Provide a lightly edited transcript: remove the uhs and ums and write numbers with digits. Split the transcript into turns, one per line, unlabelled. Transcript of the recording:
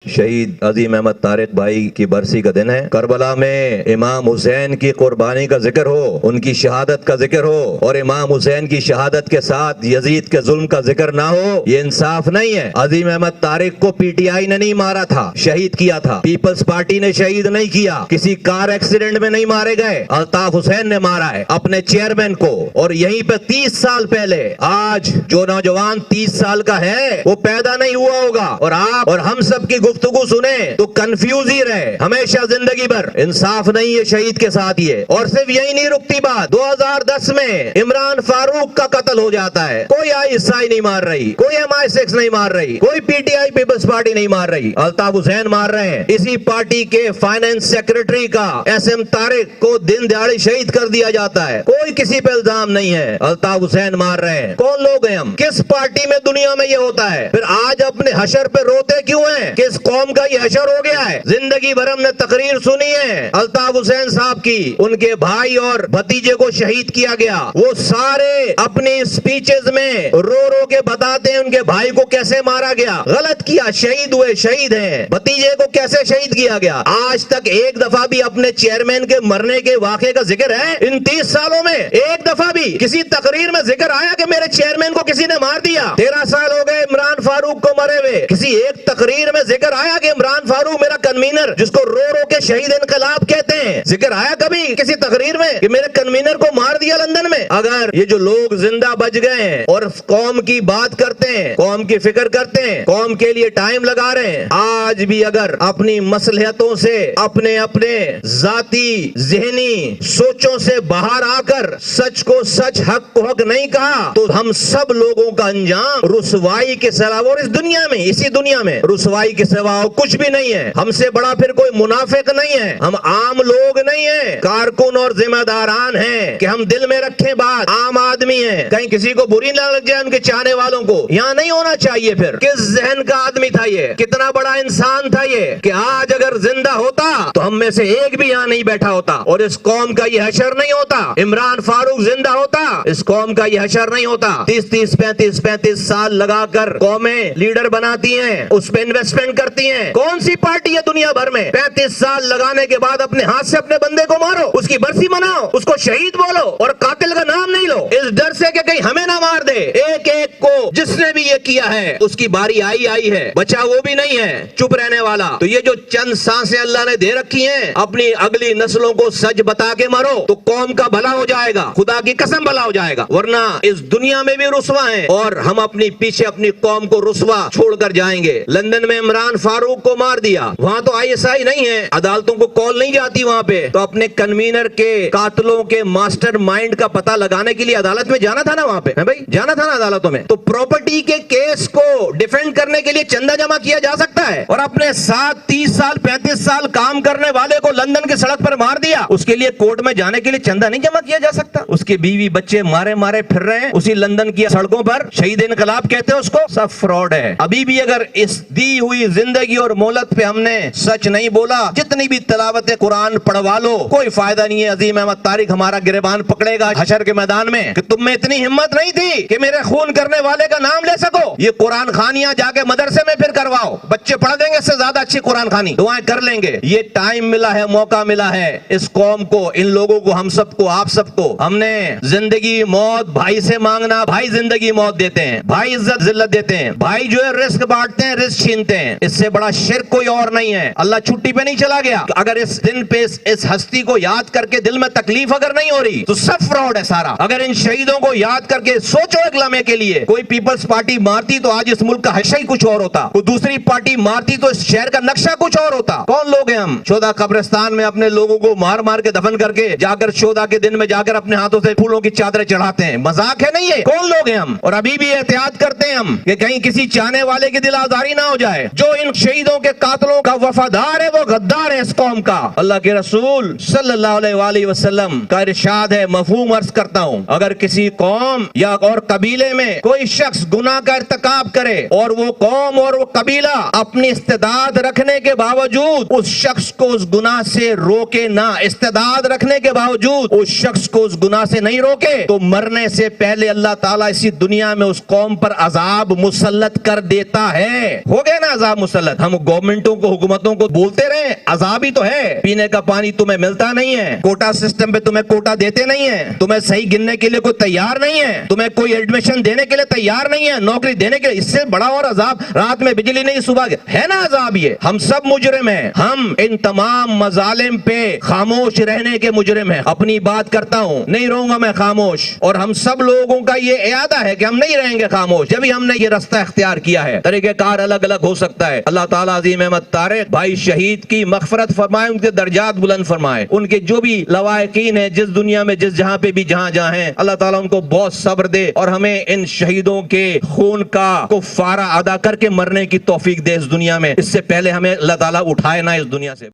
شہید عظیم احمد طارق بھائی کی برسی کا دن ہے۔ کربلا میں امام حسین کی قربانی کا ذکر ہو، ان کی شہادت کا ذکر ہو، اور امام حسین کی شہادت کے ساتھ یزید کے ظلم کا ذکر نہ ہو، یہ انصاف نہیں ہے۔ عظیم احمد طارق کو پی ٹی آئی نے نہیں مارا تھا، شہید کیا تھا۔ پیپلز پارٹی نے شہید نہیں کیا، کسی کار ایکسیڈنٹ میں نہیں مارے گئے، الطاف حسین نے مارا ہے اپنے چیئرمین کو۔ اور یہیں پہ 30 سال پہلے آج جو نوجوان 30 سال کا ہے وہ پیدا نہیں ہوا ہوگا، اور آپ اور ہم سب کی گفتگو سنیں تو کنفیوز ہی رہے ہمیشہ زندگی بھر۔ انصاف نہیں ہے شہید کے ساتھ یہ۔ اور صرف یہی نہیں رکتی بات، 2010 میں عمران فاروق کا قتل ہو جاتا ہے، کوئی ISI نہیں مار رہی، کوئی MI6 نہیں مار رہی، کوئی PTI پیپلز پارٹی نہیں مار رہی، الطاف حسین مار رہے ہیں۔ اسی پارٹی کے فائنانس سیکرٹری کا SM طارق کو دن دہاڑے شہید کر دیا جاتا ہے، کوئی کسی پہ الزام نہیں ہے، الطاف حسین مار رہے ہیں۔ کون لوگ ہیں ہم؟ کس پارٹی میں دنیا میں یہ ہوتا ہے؟ پھر آج اپنے حشر پہ روتے کیوں ہیں؟ کس قوم کا یہ حشر ہو گیا ہے؟ زندگی بھر ہم نے تقریر سنی ہے الطاف حسین صاحب کی، ان کے بھائی اور بھتیجے کو شہید کیا گیا، وہ سارے اپنی سپیچز میں رو رو کے بتاتے ہیں ان کے بھائی کو کیسے مارا گیا، غلط کیا، شہید ہوئے، شہید ہیں، بھتیجے کو کیسے شہید کیا گیا۔ آج تک ایک دفعہ بھی اپنے چیئرمین کے مرنے کے واقعے کا ذکر ہے؟ ان 30 سالوں میں ایک دفعہ بھی کسی تقریر میں ذکر آیا کہ میرے چیئرمین کو کسی نے مار دیا؟ 13 سال ہو گئے عمران فاروق کو مرے ہوئے، کسی ایک تقریر میں ذکر آیا کہ عمران فاروق میرا کنوینر جس کو رو رو کے شہید انقلاب کہتے ہیں، ذکر آیا کبھی کسی تقریر میں کہ میرے کنوینر کو مار دیا لندن میں؟ اگر یہ جو لوگ زندہ بچ گئے ہیں اور قوم کی بات کرتے ہیں، قوم کی فکر کرتے ہیں، قوم کے لیے ٹائم لگا رہے ہیں، آج بھی اگر اپنی مصلحتوں سے اپنے ذاتی ذہنی سوچوں سے باہر آ کر سچ کو سچ، حق کو حق نہیں کہا تو ہم سب لوگوں کا انجام رسوائی کے سوا، اور اس دنیا میں، اسی دنیا میں رسوائی کے سوا کچھ بھی نہیں ہے۔ ہم سے بڑا پھر کوئی منافق نہیں ہے، ہم عام لوگ نہیں ہیں، کارکن اور ذمہ داران ہیں کہ ہم دل میں رکھیں بات، عام آدمی ہیں، کہیں کسی کو بری نہ لگ جائے ان کے چاہنے والوں کو، یہاں نہیں ہونا چاہیے۔ پھر کس ذہن کا آدمی تھا یہ؟ کتنا بڑا انسان تھا یہ کہ آج اگر زندہ ہوتا تو ہم میں سے ایک بھی یہاں نہیں بیٹھا ہوتا اور اس قوم کا یہ حشر نہیں ہوتا۔ عمران فاروق زندہ ہوتا اس قوم کا یہ حشر نہیں ہوتا۔ 35 سال لگا کر قومیں لیڈر بناتی ہیں، اس پہ انویسٹمنٹ کرتی ہیں۔ کون سی پارٹی ہے دنیا بھر میں 35 سال لگانے کے بعد اپنے ہاتھ سے اپنے بندے کو مارو، اس کی برسی مناؤ، اس کو شہید بولو اور قاتل کا نام نہیں لو، اس ڈر سے کہ کہیں ہمیں نہ مار دے؟ ایک ایک کو جس نے بھی یہ کیا ہے اس کی باری آئی ہے، بچا وہ بھی نہیں ہے چپ رہنے والا۔ تو یہ جو چند سانسیں اللہ نے دے رکھی ہیں، اپنی اگلی نسلوں کو سچ بتا کے مرو تو قوم کا بھلا ہو جائے گا، خدا کی قسم بھلا ہو جائے گا، ورنہ اس دنیا میں بھی رسوا ہیں اور ہم اپنی پیچھے اپنی قوم کو رسوا چھوڑ کر جائیں گے۔ لندن میں عمران فاروق کو مار دیا، وہاں تو ISI نہیں ہے، عدالتوں کو کال نہیں جاتی وہاں پہ، تو اپنے کنوینر کے قاتلوں کے ماسٹر مائنڈ کا پتہ لگانے کے لیے عدالت میں جانا تھا نا، وہاں پہ بھائی جانا تھا نا عدالتوں میں۔ تو پراپرٹی کے کیس کو ڈیفینڈ کرنے کے لیے چندہ جمع کیا جا سکتا ہے، اور اپنے ساتھ 30 سال 35 سال کام کرنے والے کو لندن کی سڑک پر مار دیا، اس کے لیے کورٹ میں جانے کے لیے چندہ نہیں جمع کیا جا سکتا؟ اس کے بیوی بچے مارے پھر رہے ہیں اسی لندن کی سڑکوں پر، شہید انقلاب کہتے ہیں اس کو، سب فراڈ ہے۔ ابھی بھی اگر اس دی ہوئی زندگی اور مہلت پہ ہم نے سچ نہیں بولا، جتنی بھی تلاوت قرآن پڑھوا لو کوئی فائدہ نہیں ہے۔ عظیم احمد طارق ہمارا گریبان پکڑے گا حشر کے میدان میں کہ تم میں اتنی ہمت نہیں تھی کہ میرے خون کرنے والے کا نام لے سکو۔ یہ قرآن خانیاں جا کے مدرسے میں پھر کرواؤ، بچے پڑھ دیں گے اس سے زیادہ اچھی قرآن خانی، دعائیں کر لیں گے۔ یہ ٹائم ملا ہے، موقع ملا ہے اس قوم کو، ان لوگوں کو، ہم سب کو، آپ سب کو۔ ہم نے زندگی موت بھائی سے مانگنا، بھائی زندگی موت دیتے ہیں، بھائی عزت ذلت دیتے ہیں، بھائی جو ہے رزق بانٹتے ہیں، رزق چھینتے ہیں۔ اس سے بڑا شرک کوئی اور نہیں ہے۔ اللہ چھٹی پہ نہیں چلا گیا۔ اگر اس دن پہ اس ہستی کو یاد کر کے دل میں تکلیف اگر نہیں ہو رہی تو سب فراڈ ہے سارا۔ اگر ان شہیدوں کو یاد کر کے سوچو ایک لمحے کے لیے، کوئی پیپلز پارٹی مارتی تو آج اس ملک کا حشر ہی کچھ اور ہوتا، کوئی دوسری پارٹی مارتی تو اس شہر کا نقشہ کچھ اور ہوتا۔ کون لوگ ہیں ہم؟ شہداء قبرستان میں اپنے لوگوں کو مار کے دفن کر کے جا کر شہداء کے دن میں جا کر اپنے ہاتھوں سے پھولوں کی چادریں چڑھاتے ہیں، مذاق ہے نہیں ہے؟ کون لوگ ہیں ہم؟ اور ابھی بھی احتیاط کرتے ہیں ہم کہ کہیں کسی چاہنے والے کی دل آزاری نہ ہو جائے۔ جو ان شہیدوں کے قاتلوں کا وفادار ہے وہ غدار ہے اس قوم کا۔ اللہ کے رسول صلی اللہ علیہ وآلہ وسلم کا ارشاد ہے، مفہوم عرض کرتا ہوں، اگر کسی قوم یا اور قبیلے میں کوئی شخص گناہ کا ارتکاب کرے اور وہ قوم اور وہ قبیلہ اپنی استعداد رکھنے کے باوجود اس شخص کو اس گناہ سے روکے نہ، استعداد رکھنے کے باوجود اس شخص کو اس گناہ سے نہیں روکے تو مرنے سے پہلے اللہ تعالیٰ اسی دنیا میں اس قوم پر عذاب مسلط کر دیتا ہے۔ ہو گیا نا عذاب مسلط؟ مسلط. ہم گورنمنٹوں کو حکومتوں کو بولتے رہے عذاب ہی تو ہے. پینے کا پانی تمہیں ملتا نہیں ہے, کوٹا سسٹم پہ تمہیں کوٹا دیتے نہیں ہیں, تمہیں صحیح گننے کے لیے کوئی تیار نہیں ہے, تمہیں کوئی ایڈمیشن دینے کے لیے تیار نہیں ہے, نوکری دینے کے لیے. اس سے بڑا اور عذاب رات میں بجلی نہیں صبح ہے نا عذاب. یہ ہم سب مجرم ہیں, ہم ان تمام مظالم پہ خاموش رہنے کے مجرم ہیں. اپنی بات کرتا ہوں, نہیں رہوں گا میں خاموش, اور ہم سب لوگوں کا یہ ارادہ ہے کہ ہم نہیں رہیں گے خاموش. جب ہی ہم نے یہ رستہ اختیار کیا ہے, طریقہ کار الگ الگ ہو سکتا ہے. اللہ تعالیٰ عظیم احمد طارق بھائی شہید کی مغفرت فرمائے, ان کے درجات بلند فرمائے. ان کے جو بھی لواحقین ہیں جس دنیا میں جس جہاں پہ بھی جہاں ہیں, اللہ تعالیٰ ان کو بہت صبر دے اور ہمیں ان شہیدوں کے خون کا کفارہ ادا کر کے مرنے کی توفیق دے اس دنیا میں. اس سے پہلے ہمیں اللہ تعالیٰ اٹھائے نہ اس دنیا سے.